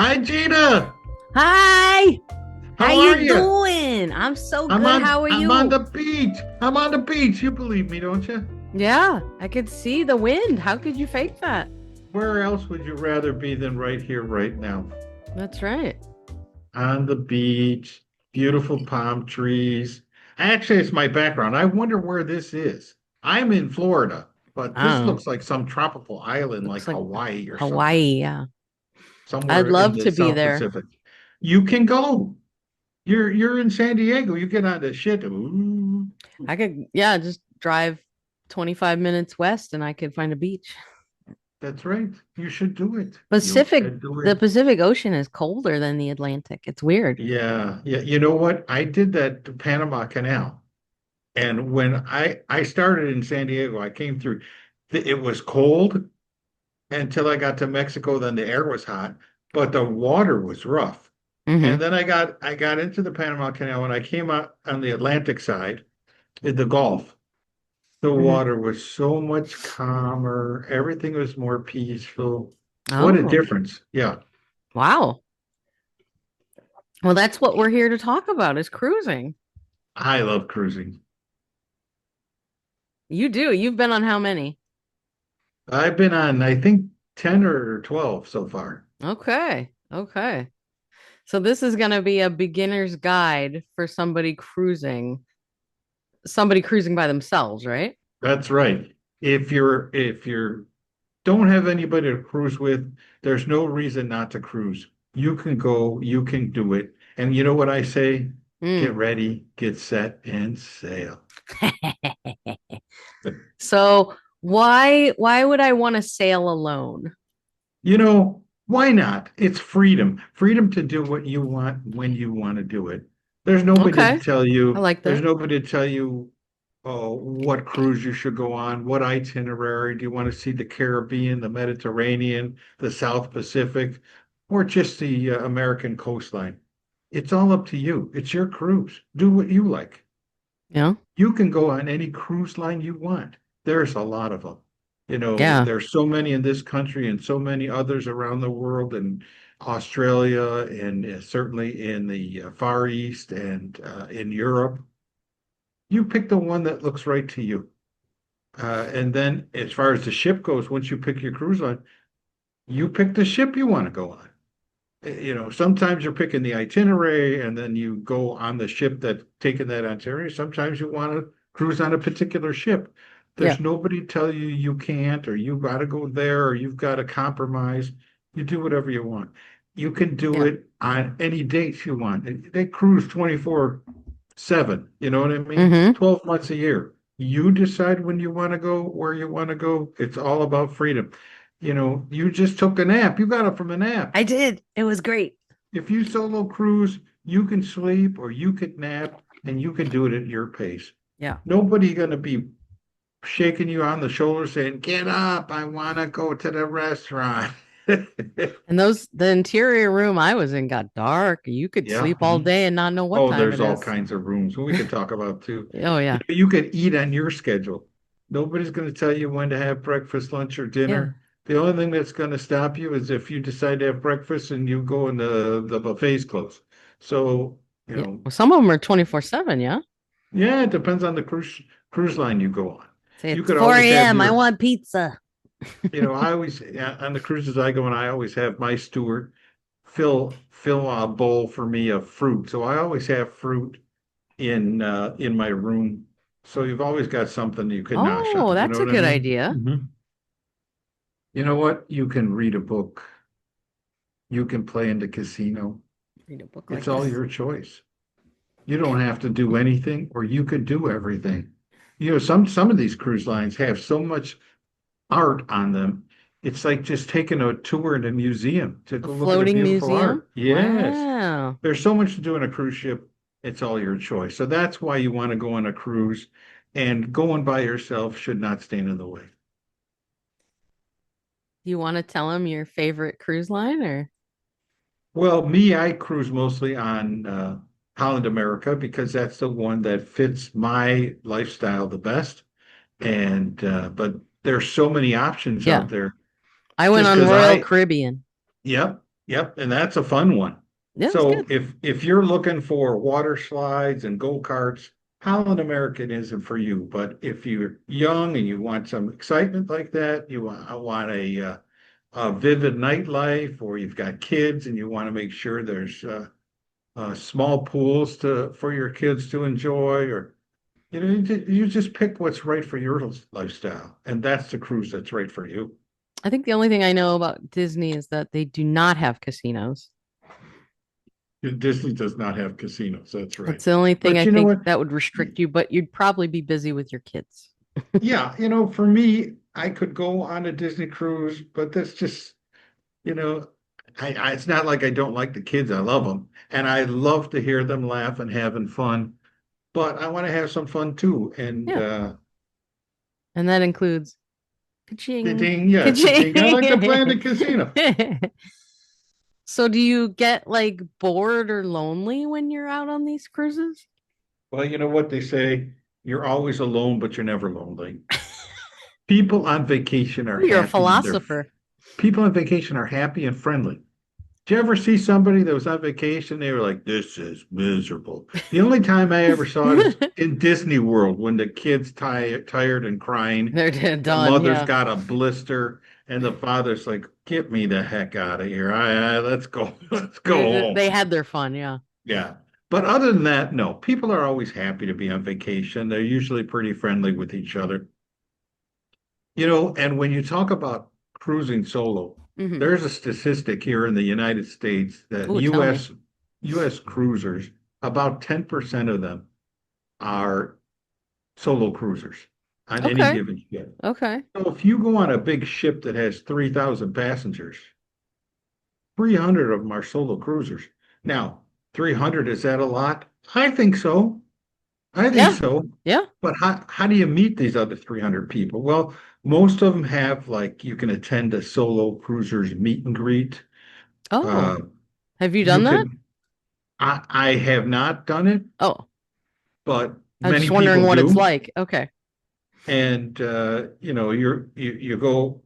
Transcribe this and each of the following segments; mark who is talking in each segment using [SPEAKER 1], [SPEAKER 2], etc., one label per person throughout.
[SPEAKER 1] Hi, Gina.
[SPEAKER 2] Hi, how
[SPEAKER 1] How are
[SPEAKER 2] you
[SPEAKER 1] you?
[SPEAKER 2] doing? I'm so
[SPEAKER 1] I'm
[SPEAKER 2] good.
[SPEAKER 1] on
[SPEAKER 2] How are
[SPEAKER 1] I'm on
[SPEAKER 2] you?
[SPEAKER 1] the beach. I'm on the beach. You believe me, don't you?
[SPEAKER 2] Yeah, I could see the wind. How could you fake that?
[SPEAKER 1] Where else would you rather be than right here, right now?
[SPEAKER 2] That's right.
[SPEAKER 1] On the beach, beautiful palm trees. Actually, it's my background. I wonder where this is. I'm in Florida, but this
[SPEAKER 2] Oh,
[SPEAKER 1] looks like some tropical island like
[SPEAKER 2] looks like
[SPEAKER 1] Hawaii or something,
[SPEAKER 2] Hawaii. Yeah, I'd
[SPEAKER 1] somewhere in
[SPEAKER 2] love
[SPEAKER 1] the
[SPEAKER 2] to be
[SPEAKER 1] South
[SPEAKER 2] there.
[SPEAKER 1] Pacific. You can go. You're in San Diego. You get on the shit. Ooh.
[SPEAKER 2] I could, yeah, just drive 25 minutes west and I could find a beach.
[SPEAKER 1] That's right. You should do it. You
[SPEAKER 2] Pacific,
[SPEAKER 1] should do
[SPEAKER 2] the
[SPEAKER 1] it.
[SPEAKER 2] Pacific Ocean is colder than the Atlantic. It's weird.
[SPEAKER 1] Yeah, yeah. You know what? I did that to Panama Canal, and when I started in San Diego, I came through. It was cold until I got to Mexico. Then the air was hot, but the water was rough. And
[SPEAKER 2] Hmm.
[SPEAKER 1] then I got into the Panama Canal, and I came out on the Atlantic side in the Gulf. The
[SPEAKER 2] Hmm.
[SPEAKER 1] water was so much calmer. Everything was more peaceful. What a
[SPEAKER 2] Oh,
[SPEAKER 1] difference. Yeah,
[SPEAKER 2] wow. Well, that's what we're here to talk about is cruising.
[SPEAKER 1] I love cruising.
[SPEAKER 2] You do. You've been on how many?
[SPEAKER 1] I've been on, I think, 10 or 12 so far.
[SPEAKER 2] Okay. Okay. So this is going to be a beginner's guide for somebody cruising by themselves, right?
[SPEAKER 1] That's right. If you're don't have anybody to cruise with, there's no reason not to cruise. You can go, you can do it. And you know what I say? Get
[SPEAKER 2] Mm.
[SPEAKER 1] ready, get set, and sail.
[SPEAKER 2] So why would I want to sail alone?
[SPEAKER 1] You know, why not? It's freedom. Freedom to do what you want when you want to do it. There's nobody to
[SPEAKER 2] Okay.
[SPEAKER 1] tell
[SPEAKER 2] I
[SPEAKER 1] you,
[SPEAKER 2] like
[SPEAKER 1] there's
[SPEAKER 2] that.
[SPEAKER 1] nobody to tell you what cruise you should go on, what itinerary. Do you want to see the Caribbean, the Mediterranean, the South Pacific, or just the American coastline? It's all up to you. It's your cruise. Do what you like.
[SPEAKER 2] Yeah.
[SPEAKER 1] You can go on any cruise line you want. There's a lot of them. You know,
[SPEAKER 2] Yeah.
[SPEAKER 1] there's so many in this country and so many others around the world and Australia and certainly in the Far East and in Europe. You pick the one that looks right to you. And then as far as the ship goes, once you pick your cruise line, you pick the ship you want to go on. You know, sometimes you're picking the itinerary and then you go on the ship that taking that itinerary. Sometimes you want to cruise on a particular ship.
[SPEAKER 2] Yeah.
[SPEAKER 1] There's nobody tell you you can't or you got to go there or you've got to compromise. You do whatever you want. You can do
[SPEAKER 2] Yeah.
[SPEAKER 1] it on any dates you want. They cruise 24/7. You know what I mean?
[SPEAKER 2] Mm-hmm.
[SPEAKER 1] 12 months a year. You decide when you want to go, where you want to go. It's all about freedom. You know, you just took a nap. You got up from a nap.
[SPEAKER 2] I did. It was great.
[SPEAKER 1] If you solo cruise, you can sleep or you could nap and you can do it at your pace.
[SPEAKER 2] Yeah.
[SPEAKER 1] Nobody gonna be shaking you on the shoulder saying, "Get up, I want to go to the restaurant."
[SPEAKER 2] And the interior room I was in got dark. You could
[SPEAKER 1] Yeah.
[SPEAKER 2] sleep all day and not know what
[SPEAKER 1] Oh,
[SPEAKER 2] time
[SPEAKER 1] there's
[SPEAKER 2] it
[SPEAKER 1] all
[SPEAKER 2] is.
[SPEAKER 1] kinds of rooms we could talk about too.
[SPEAKER 2] Oh
[SPEAKER 1] You
[SPEAKER 2] yeah.
[SPEAKER 1] know, you could eat on your schedule. Nobody's going to tell you when to have breakfast, lunch, or
[SPEAKER 2] Yeah.
[SPEAKER 1] dinner. The only thing that's going to stop you is if you decide to have breakfast and you go and the buffet's closed. So, you
[SPEAKER 2] Yeah.
[SPEAKER 1] know,
[SPEAKER 2] Well, some of them are 24/7, yeah.
[SPEAKER 1] yeah, it depends on the cruise line you go on.
[SPEAKER 2] Say
[SPEAKER 1] You
[SPEAKER 2] it's
[SPEAKER 1] could
[SPEAKER 2] 4
[SPEAKER 1] always have
[SPEAKER 2] a.m. I
[SPEAKER 1] your,
[SPEAKER 2] want pizza.
[SPEAKER 1] I always on the cruises I go on, I always have my steward fill a bowl for me of fruit. So I always have fruit in my room. So you've always got something you can nosh
[SPEAKER 2] Oh,
[SPEAKER 1] on. You know
[SPEAKER 2] that's a
[SPEAKER 1] what I
[SPEAKER 2] good
[SPEAKER 1] mean?
[SPEAKER 2] idea.
[SPEAKER 1] You know what? You can read a book. You can play in the casino.
[SPEAKER 2] Read a book
[SPEAKER 1] It's
[SPEAKER 2] like
[SPEAKER 1] all
[SPEAKER 2] this.
[SPEAKER 1] your choice. You don't have to do anything, or you could do everything. You know, some of these cruise lines have so much art on them. It's like just taking a tour in a museum to
[SPEAKER 2] A
[SPEAKER 1] go look at a
[SPEAKER 2] floating
[SPEAKER 1] beautiful
[SPEAKER 2] museum?
[SPEAKER 1] art. Yes.
[SPEAKER 2] Wow.
[SPEAKER 1] There's so much to do on a cruise ship. It's all your choice. So that's why you want to go on a cruise, and going by yourself should not stand in the way.
[SPEAKER 2] You want to tell them your favorite cruise line or?
[SPEAKER 1] Well, me, I cruise mostly on Holland America because that's the one that fits my lifestyle the best. And but there's so many options
[SPEAKER 2] Yeah.
[SPEAKER 1] out there.
[SPEAKER 2] I went
[SPEAKER 1] Just
[SPEAKER 2] on
[SPEAKER 1] because
[SPEAKER 2] Royal
[SPEAKER 1] I,
[SPEAKER 2] Caribbean.
[SPEAKER 1] yep, Yep, and that's a fun one.
[SPEAKER 2] Yeah, it's
[SPEAKER 1] So
[SPEAKER 2] good.
[SPEAKER 1] if you're looking for water slides and go-karts, Holland American isn't for you. But if you're young and you want some excitement like that, want a vivid nightlife, or you've got kids and you want to make sure there's small pools to for your kids to enjoy, or you just pick what's right for your lifestyle, and that's the cruise that's right for you.
[SPEAKER 2] I think the only thing I know about Disney is that they do not have casinos.
[SPEAKER 1] Disney does not have casinos, that's right.
[SPEAKER 2] That's the only thing
[SPEAKER 1] But
[SPEAKER 2] I
[SPEAKER 1] you know
[SPEAKER 2] think
[SPEAKER 1] what?
[SPEAKER 2] that would restrict you, but you'd probably be busy with your kids.
[SPEAKER 1] Yeah, for me, I could go on a Disney cruise, but that's just, you know, it's not like I don't like the kids. I love them, and I love to hear them laugh and having fun. But I want to have some fun too. And
[SPEAKER 2] Yeah. And that includes ka-ching,
[SPEAKER 1] ka-ching, yeah, ka-ching. I like to play in the
[SPEAKER 2] ka-ching.
[SPEAKER 1] casino.
[SPEAKER 2] So do you get like bored or lonely when you're out on these cruises?
[SPEAKER 1] Well, you know what they say, you're always alone, but you're never lonely. People on vacation are
[SPEAKER 2] You're a
[SPEAKER 1] happy.
[SPEAKER 2] philosopher.
[SPEAKER 1] People on vacation are happy and friendly. Did you ever see somebody that was on vacation? They were like, "This is miserable." The only time I ever saw it is in Disney World when the kids tired and crying.
[SPEAKER 2] They're
[SPEAKER 1] The
[SPEAKER 2] done,
[SPEAKER 1] mother's
[SPEAKER 2] yeah.
[SPEAKER 1] got a blister, and the father's like, "Get me the heck out of here! Let's go, let's go home."
[SPEAKER 2] They had their fun, yeah.
[SPEAKER 1] Yeah. But other than that, no. People are always happy to be on vacation. They're usually pretty friendly with each other. And when you talk about cruising solo,
[SPEAKER 2] Hmm.
[SPEAKER 1] there's a statistic here in the United States that
[SPEAKER 2] Oh, tell me.
[SPEAKER 1] US cruisers, about 10% of them are solo cruisers on any
[SPEAKER 2] Okay.
[SPEAKER 1] given ship.
[SPEAKER 2] Okay.
[SPEAKER 1] So if you go on a big ship that has 3,000 passengers, 300 of them are solo cruisers. Now, 300, is that a lot? I think so. I think
[SPEAKER 2] Yeah.
[SPEAKER 1] so.
[SPEAKER 2] Yeah.
[SPEAKER 1] But how do you meet these other 300 people? Well, most of them have, like, you can attend a solo cruisers meet and greet.
[SPEAKER 2] Oh,
[SPEAKER 1] Uh,
[SPEAKER 2] have you
[SPEAKER 1] you
[SPEAKER 2] done that?
[SPEAKER 1] can, I have not done it,
[SPEAKER 2] Oh,
[SPEAKER 1] but
[SPEAKER 2] I was
[SPEAKER 1] many
[SPEAKER 2] just wondering
[SPEAKER 1] people
[SPEAKER 2] what it's
[SPEAKER 1] do.
[SPEAKER 2] like. Okay.
[SPEAKER 1] And you go,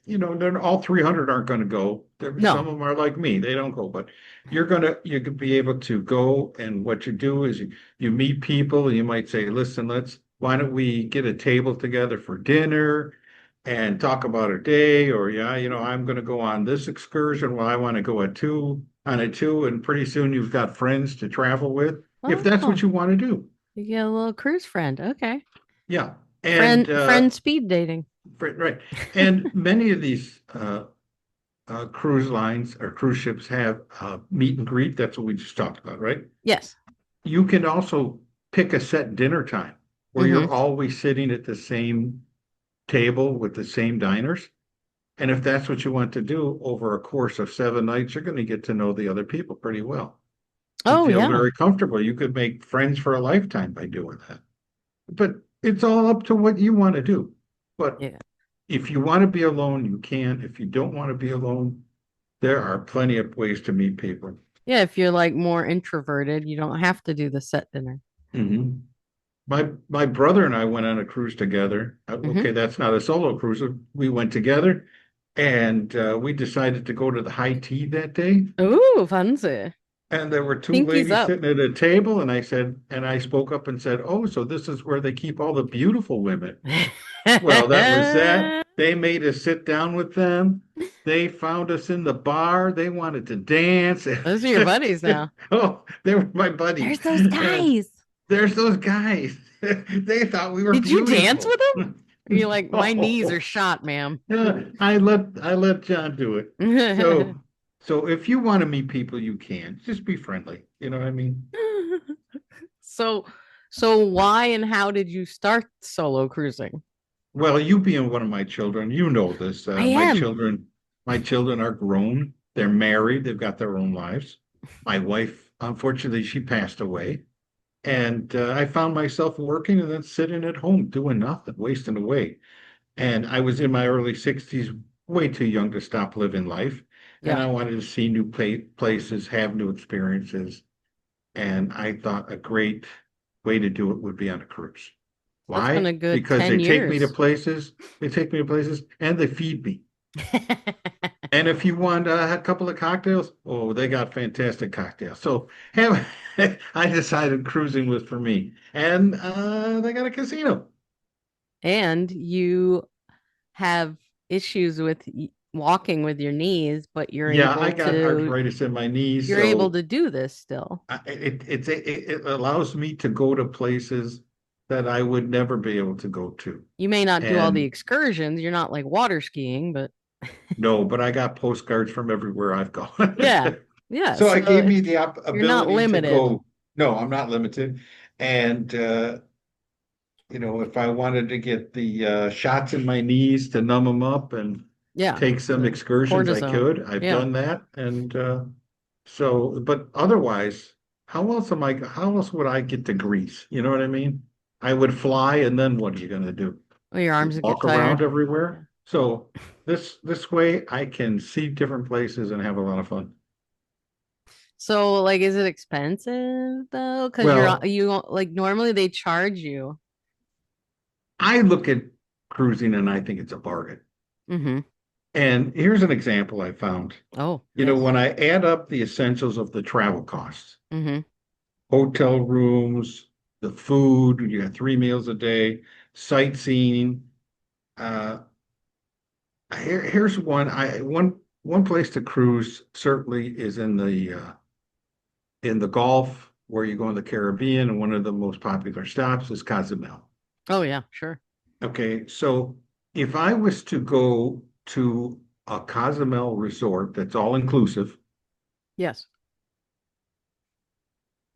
[SPEAKER 1] then all 300 aren't going to go. Some
[SPEAKER 2] No.
[SPEAKER 1] of them are like me, they don't go, but you could be able to go, and what you do is you meet people, and you might say, listen, why don't we get a table together for dinner and talk about a day, or yeah, I'm going to go on this excursion. Well, I want to go on a two, and pretty soon you've got friends to travel with, if that's what
[SPEAKER 2] Oh,
[SPEAKER 1] you want to do.
[SPEAKER 2] you get a little cruise friend. Okay.
[SPEAKER 1] Yeah. And
[SPEAKER 2] Friend speed dating.
[SPEAKER 1] right. And many of these cruise lines or cruise ships have meet and greet. That's what we just talked about, right?
[SPEAKER 2] Yes.
[SPEAKER 1] You can also pick a set dinner time where
[SPEAKER 2] Mm-hmm.
[SPEAKER 1] you're always sitting at the same table with the same diners. And if that's what you want to do over a course of 7 nights, you're going to get to know the other people pretty well and
[SPEAKER 2] Oh,
[SPEAKER 1] feel
[SPEAKER 2] yeah.
[SPEAKER 1] very comfortable. You could make friends for a lifetime by doing that. But it's all up to what you want to do. But
[SPEAKER 2] Yeah.
[SPEAKER 1] if you want to be alone, you can. If you don't want to be alone, there are plenty of ways to meet people.
[SPEAKER 2] Yeah. If you're like more introverted, you don't have to do the set dinner.
[SPEAKER 1] Mhm. My brother and I went on a cruise together.
[SPEAKER 2] Mm-hmm.
[SPEAKER 1] Okay, that's not a solo cruise. We went together, and we decided to go to the high tea that day.
[SPEAKER 2] Ooh, fancy.
[SPEAKER 1] And there were two
[SPEAKER 2] Pinkies
[SPEAKER 1] ladies
[SPEAKER 2] up.
[SPEAKER 1] sitting at a table, and I spoke up and said, "Oh, so this is where they keep all the beautiful women." Well, that was that. They made us sit down with them. They found us in the bar. They wanted to dance.
[SPEAKER 2] Those are your buddies now.
[SPEAKER 1] Oh, they were my buddies.
[SPEAKER 2] There's those
[SPEAKER 1] And
[SPEAKER 2] guys.
[SPEAKER 1] there's those guys. They thought we were
[SPEAKER 2] Did you dance
[SPEAKER 1] beautiful.
[SPEAKER 2] with them? Are you like, my knees are
[SPEAKER 1] Oh,
[SPEAKER 2] shot, ma'am?
[SPEAKER 1] yeah, I let John do it. So if you want to meet people, you can. Just be friendly. You know what I mean?
[SPEAKER 2] so so why and how did you start solo cruising?
[SPEAKER 1] Well, you being one of my children, you know this.
[SPEAKER 2] I am.
[SPEAKER 1] My children are grown. They're married. They've got their own lives. My wife, unfortunately, she passed away, and I found myself working and then sitting at home doing nothing, wasting away. And I was in my early 60s, way too young to stop living life. And
[SPEAKER 2] Yeah,
[SPEAKER 1] I wanted to see new places, have new experiences. And I thought a great way to do it would be on a cruise.
[SPEAKER 2] that's been
[SPEAKER 1] Why?
[SPEAKER 2] a good
[SPEAKER 1] Because
[SPEAKER 2] 10 years.
[SPEAKER 1] they take me to places, and they feed me. And if you want a couple of cocktails, oh, they got fantastic cocktails. So have, I decided cruising was for me. And they got a casino.
[SPEAKER 2] And you have issues with walking with your knees, but
[SPEAKER 1] Yeah, I got arthritis in my knees,
[SPEAKER 2] you're able
[SPEAKER 1] so
[SPEAKER 2] to do this still.
[SPEAKER 1] it allows me to go to places that I would never be able to go to.
[SPEAKER 2] You may not do all the
[SPEAKER 1] And
[SPEAKER 2] excursions. You're not like water skiing, but
[SPEAKER 1] no, but I got postcards from everywhere I've gone.
[SPEAKER 2] yeah. Yeah.
[SPEAKER 1] So it gave
[SPEAKER 2] So
[SPEAKER 1] me the
[SPEAKER 2] you're not
[SPEAKER 1] ability to
[SPEAKER 2] limited.
[SPEAKER 1] go. No, I'm not limited. And if I wanted to get the shots in my knees to numb them up and
[SPEAKER 2] Yeah.
[SPEAKER 1] take some
[SPEAKER 2] The
[SPEAKER 1] excursions, I
[SPEAKER 2] cortisone.
[SPEAKER 1] could. I've
[SPEAKER 2] Yeah.
[SPEAKER 1] done that. And so, but otherwise, how else would I get to Greece? You know what I mean? I would fly, and then what are you going to do?
[SPEAKER 2] Well, your arms would get
[SPEAKER 1] Walk around
[SPEAKER 2] tired.
[SPEAKER 1] everywhere?
[SPEAKER 2] Yeah.
[SPEAKER 1] So this way I can see different places and have a lot of fun.
[SPEAKER 2] So, like, is it expensive though? Because
[SPEAKER 1] Well,
[SPEAKER 2] you like normally they charge you.
[SPEAKER 1] I look at cruising and I think it's a bargain.
[SPEAKER 2] Mm-hmm.
[SPEAKER 1] And here's an example I found.
[SPEAKER 2] Oh, yes.
[SPEAKER 1] When I add up the essentials of the travel costs,
[SPEAKER 2] Mm-hmm.
[SPEAKER 1] hotel rooms, the food, you got 3 meals a day, sightseeing. Uh, here's one place to cruise certainly is in the Gulf, where you go in the Caribbean, and one of the most popular stops is Cozumel.
[SPEAKER 2] Oh, yeah, sure.
[SPEAKER 1] Okay, so if I was to go to a Cozumel resort that's all inclusive,
[SPEAKER 2] Yes.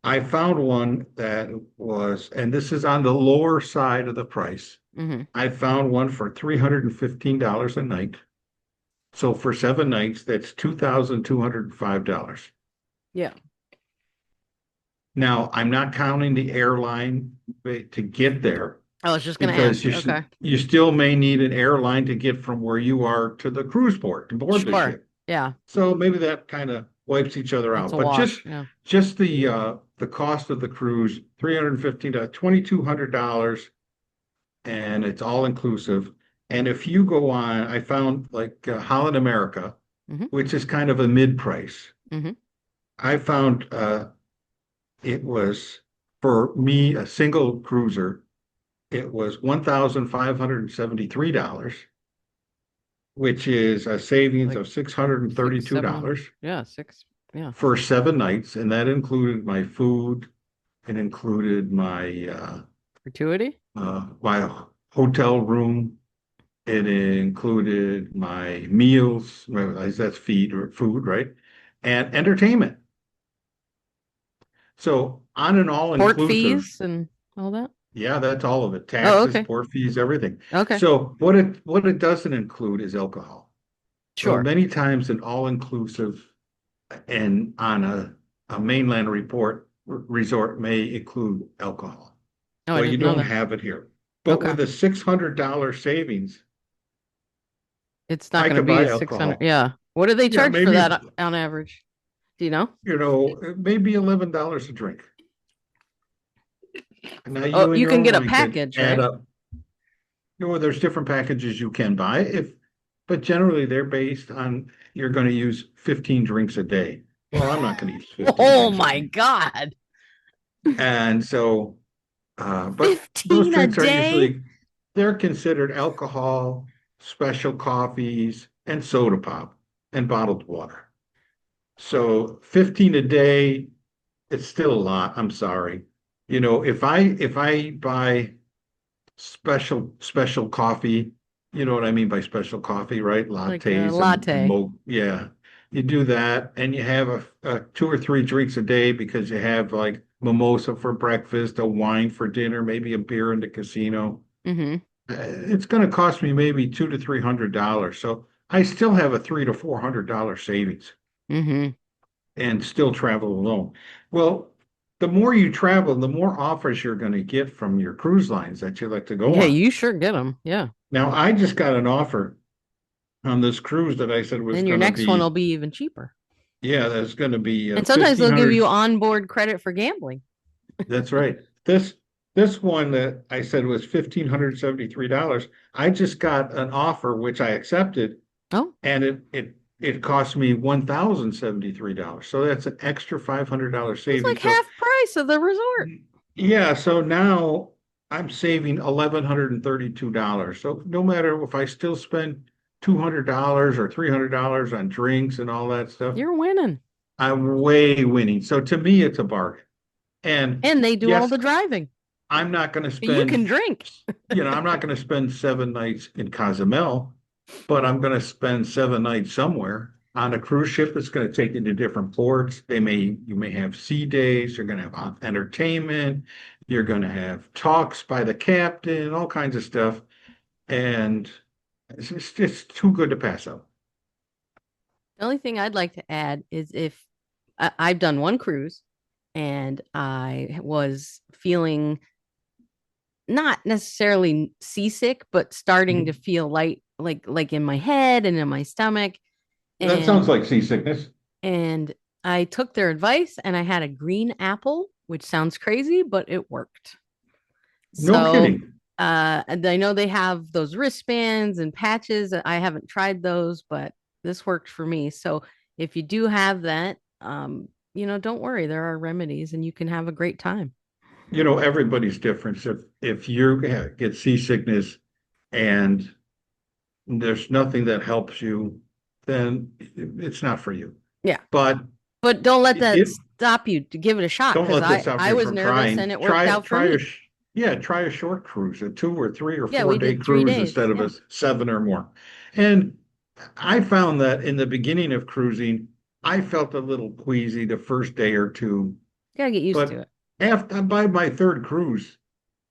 [SPEAKER 1] I found one that was, and this is on the lower side of the price.
[SPEAKER 2] Mm-hmm.
[SPEAKER 1] I found one for $315 a night. So for 7 nights, that's $2,205.
[SPEAKER 2] Yeah.
[SPEAKER 1] Now, I'm not counting the airline to get there,
[SPEAKER 2] I was just gonna
[SPEAKER 1] because
[SPEAKER 2] ask. Okay.
[SPEAKER 1] you still may need an airline to get from where you are to the cruise port to board the
[SPEAKER 2] Sure.
[SPEAKER 1] ship.
[SPEAKER 2] Yeah.
[SPEAKER 1] So maybe that kind of wipes each other
[SPEAKER 2] It's
[SPEAKER 1] out.
[SPEAKER 2] a
[SPEAKER 1] But
[SPEAKER 2] wash. Yeah.
[SPEAKER 1] just the cost of the cruise, 315 to $2,200, and it's all inclusive. And if you go on, I found like Holland America,
[SPEAKER 2] Mm-hmm.
[SPEAKER 1] which is kind of a mid price.
[SPEAKER 2] Mm-hmm.
[SPEAKER 1] I found it was, for me, a single cruiser, it was $1,573, which is a savings
[SPEAKER 2] Like
[SPEAKER 1] of six hundred and
[SPEAKER 2] six,
[SPEAKER 1] thirty-two
[SPEAKER 2] 700.
[SPEAKER 1] dollars
[SPEAKER 2] Yeah, six. Yeah.
[SPEAKER 1] for 7 nights, and that included my food, it included
[SPEAKER 2] Gratuity?
[SPEAKER 1] my hotel room, it included my meals, well, that's feed or food, right? And entertainment. So on an
[SPEAKER 2] Port
[SPEAKER 1] all-inclusive,
[SPEAKER 2] fees and all that?
[SPEAKER 1] yeah, that's all of it.
[SPEAKER 2] Oh,
[SPEAKER 1] Taxes,
[SPEAKER 2] okay.
[SPEAKER 1] port fees, everything.
[SPEAKER 2] Okay.
[SPEAKER 1] So what it doesn't include is alcohol. So
[SPEAKER 2] Sure.
[SPEAKER 1] many times an all-inclusive and on a mainland resort may include alcohol.
[SPEAKER 2] Oh, I
[SPEAKER 1] Well, you
[SPEAKER 2] didn't know
[SPEAKER 1] don't
[SPEAKER 2] that.
[SPEAKER 1] have it here. But
[SPEAKER 2] Okay.
[SPEAKER 1] with a $600 savings,
[SPEAKER 2] It's not
[SPEAKER 1] I
[SPEAKER 2] going to
[SPEAKER 1] could
[SPEAKER 2] be
[SPEAKER 1] buy
[SPEAKER 2] a 600.
[SPEAKER 1] alcohol.
[SPEAKER 2] Yeah. What do they
[SPEAKER 1] Yeah,
[SPEAKER 2] charge for
[SPEAKER 1] maybe,
[SPEAKER 2] that on average? Do you know?
[SPEAKER 1] maybe $11 a drink. Now
[SPEAKER 2] Oh,
[SPEAKER 1] you and
[SPEAKER 2] you
[SPEAKER 1] your
[SPEAKER 2] can
[SPEAKER 1] own
[SPEAKER 2] get a
[SPEAKER 1] mind could
[SPEAKER 2] package,
[SPEAKER 1] add
[SPEAKER 2] right?
[SPEAKER 1] up. There's different packages you can buy, but generally they're based on, you're going to use 15 drinks a day. Well, I'm not going to use 15
[SPEAKER 2] Oh
[SPEAKER 1] drinks a
[SPEAKER 2] my
[SPEAKER 1] day.
[SPEAKER 2] God.
[SPEAKER 1] And so, but those
[SPEAKER 2] 15 a
[SPEAKER 1] drinks are
[SPEAKER 2] day?
[SPEAKER 1] usually, they're considered alcohol, special coffees, and soda pop and bottled water. So 15 a day, it's still a lot. I'm sorry. If I buy special coffee, you know what I mean by special coffee, right?
[SPEAKER 2] Like a
[SPEAKER 1] Lattes and
[SPEAKER 2] latte.
[SPEAKER 1] yeah. You do that and you have a 2 or 3 drinks a day, because you have like mimosa for breakfast, a wine for dinner, maybe a beer in the casino.
[SPEAKER 2] Mm-hmm.
[SPEAKER 1] It's going to cost me maybe $200 to $300. So I still have a $300 to $400 savings
[SPEAKER 2] Mm-hmm.
[SPEAKER 1] and still travel alone. Well, the more you travel, the more offers you're going to get from your cruise lines that you like to go
[SPEAKER 2] Yeah,
[SPEAKER 1] on.
[SPEAKER 2] you sure get them. Yeah.
[SPEAKER 1] Now, I just got an offer on this cruise that I said was
[SPEAKER 2] Then your
[SPEAKER 1] going to
[SPEAKER 2] next one will
[SPEAKER 1] be,
[SPEAKER 2] be even cheaper.
[SPEAKER 1] yeah, that's going to be
[SPEAKER 2] And sometimes they'll give
[SPEAKER 1] 1,500.
[SPEAKER 2] you onboard credit for gambling.
[SPEAKER 1] That's right. This one that I said was $1,573. I just got an offer which I accepted,
[SPEAKER 2] Oh,
[SPEAKER 1] and it it cost me $1,073. So that's an extra $500
[SPEAKER 2] It's like
[SPEAKER 1] savings. So
[SPEAKER 2] half price of the resort.
[SPEAKER 1] yeah, so now I'm saving $1,132. So no matter if I still spend $200 or $300 on drinks and all that stuff,
[SPEAKER 2] You're winning.
[SPEAKER 1] I'm way winning. So to me, it's a bargain. And
[SPEAKER 2] And they do all
[SPEAKER 1] yes,
[SPEAKER 2] the driving.
[SPEAKER 1] I'm not going to
[SPEAKER 2] You
[SPEAKER 1] spend,
[SPEAKER 2] can drink.
[SPEAKER 1] I'm not going to spend 7 nights in Cozumel, but I'm going to spend 7 nights somewhere on a cruise ship that's going to take you to different ports. You may have sea days, you're going to have entertainment, you're going to have talks by the captain, all kinds of stuff. And it's just too good to pass up.
[SPEAKER 2] The only thing I'd like to add is if I've done one cruise and I was feeling not necessarily seasick, but starting to feel light, like in my head and in my stomach.
[SPEAKER 1] That sounds
[SPEAKER 2] And
[SPEAKER 1] like seasickness.
[SPEAKER 2] and I took their advice and I had a green apple, which sounds crazy, but it worked.
[SPEAKER 1] No
[SPEAKER 2] So
[SPEAKER 1] kidding.
[SPEAKER 2] and I know they have those wristbands and patches. I haven't tried those, but this worked for me. So if you do have that, don't worry, there are remedies and you can have a great time.
[SPEAKER 1] Everybody's different. So if you get seasickness and there's nothing that helps you, then it's not for you.
[SPEAKER 2] Yeah.
[SPEAKER 1] But
[SPEAKER 2] But don't let that
[SPEAKER 1] it
[SPEAKER 2] stop you to give it a shot
[SPEAKER 1] don't
[SPEAKER 2] because
[SPEAKER 1] let this
[SPEAKER 2] I
[SPEAKER 1] stop
[SPEAKER 2] I
[SPEAKER 1] you
[SPEAKER 2] was
[SPEAKER 1] from
[SPEAKER 2] nervous
[SPEAKER 1] trying.
[SPEAKER 2] and it worked out for me.
[SPEAKER 1] Try a short cruise, a 2 or 3 or
[SPEAKER 2] Yeah,
[SPEAKER 1] four
[SPEAKER 2] we
[SPEAKER 1] day
[SPEAKER 2] did 3 days.
[SPEAKER 1] cruise instead of
[SPEAKER 2] Yeah.
[SPEAKER 1] a 7 or more. And I found that in the beginning of cruising, I felt a little queasy the first day or two,
[SPEAKER 2] Gotta get used to
[SPEAKER 1] but
[SPEAKER 2] it.
[SPEAKER 1] after by my third cruise,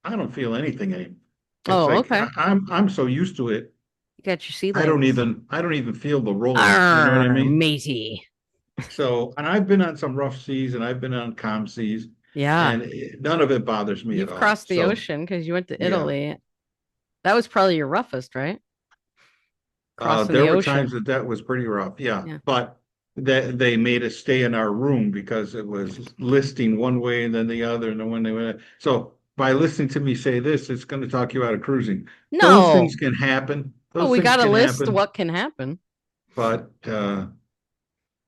[SPEAKER 1] I don't feel anything anymore. It's
[SPEAKER 2] Oh,
[SPEAKER 1] like
[SPEAKER 2] okay.
[SPEAKER 1] I'm so used to it.
[SPEAKER 2] You got your sea legs.
[SPEAKER 1] I don't even feel the rolling. You know what I
[SPEAKER 2] Arr,
[SPEAKER 1] mean?
[SPEAKER 2] matey.
[SPEAKER 1] So, and I've been on some rough seas and I've been on calm seas,
[SPEAKER 2] Yeah.
[SPEAKER 1] and none of it bothers me at
[SPEAKER 2] You've
[SPEAKER 1] all.
[SPEAKER 2] crossed the
[SPEAKER 1] So,
[SPEAKER 2] ocean because you went to
[SPEAKER 1] yeah,
[SPEAKER 2] Italy. That was probably your roughest, right? Crossing
[SPEAKER 1] there
[SPEAKER 2] the
[SPEAKER 1] were times
[SPEAKER 2] ocean.
[SPEAKER 1] that was pretty rough. Yeah,
[SPEAKER 2] Yeah.
[SPEAKER 1] but they made us stay in our room because it was listing one way and then the other, and then when they went. So by listening to me say this, it's going to talk you out of cruising. Those
[SPEAKER 2] No.
[SPEAKER 1] things can happen.
[SPEAKER 2] Oh,
[SPEAKER 1] Those
[SPEAKER 2] we
[SPEAKER 1] things
[SPEAKER 2] got a
[SPEAKER 1] can
[SPEAKER 2] list
[SPEAKER 1] happen.
[SPEAKER 2] what can happen.
[SPEAKER 1] But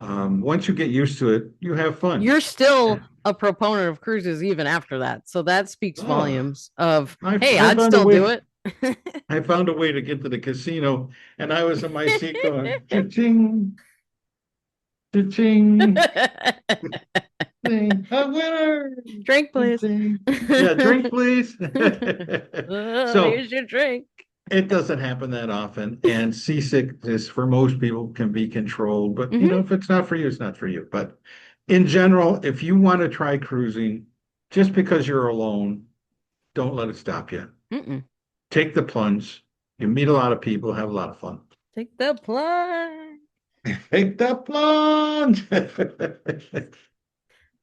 [SPEAKER 1] once you get used to it, you have fun.
[SPEAKER 2] You're still a proponent of cruises even after that. So that speaks
[SPEAKER 1] Oh,
[SPEAKER 2] volumes of,
[SPEAKER 1] I
[SPEAKER 2] hey,
[SPEAKER 1] I
[SPEAKER 2] I'd
[SPEAKER 1] found a
[SPEAKER 2] still do
[SPEAKER 1] way.
[SPEAKER 2] it.
[SPEAKER 1] I found a way to get to the casino, and I was in my seat going, cha-ching, cha-ching, ding, a winner,
[SPEAKER 2] Drink, please.
[SPEAKER 1] cha-ching. Yeah, drink, please.
[SPEAKER 2] Oh,
[SPEAKER 1] So
[SPEAKER 2] here's your drink.
[SPEAKER 1] it doesn't happen that often, and seasickness for most people can be controlled. But
[SPEAKER 2] Hmm.
[SPEAKER 1] if it's not for you, it's not for you. But in general, if you want to try cruising, just because you're alone, don't let it stop you.
[SPEAKER 2] Mm-mm.
[SPEAKER 1] Take the plunge. You meet a lot of people, have a lot of fun.
[SPEAKER 2] Take the plunge.
[SPEAKER 1] Take the plunge.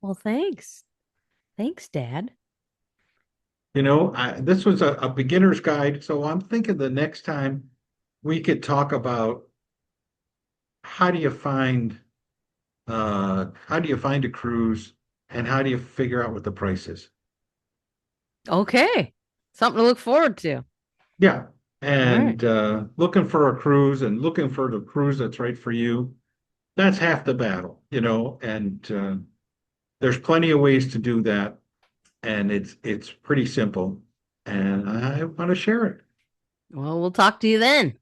[SPEAKER 2] Well, thanks. Thanks, Dad.
[SPEAKER 1] This was a beginner's guide, so I'm thinking the next time we could talk about how do you find how do you find a cruise and how do you figure out what the price is?
[SPEAKER 2] Okay. Something to look forward to.
[SPEAKER 1] Yeah.
[SPEAKER 2] All right.
[SPEAKER 1] And looking for a cruise and looking for the cruise that's right for you, that's half the battle, and there's plenty of ways to do that. And it's pretty simple, and I want to share it.
[SPEAKER 2] Well, we'll talk to you then.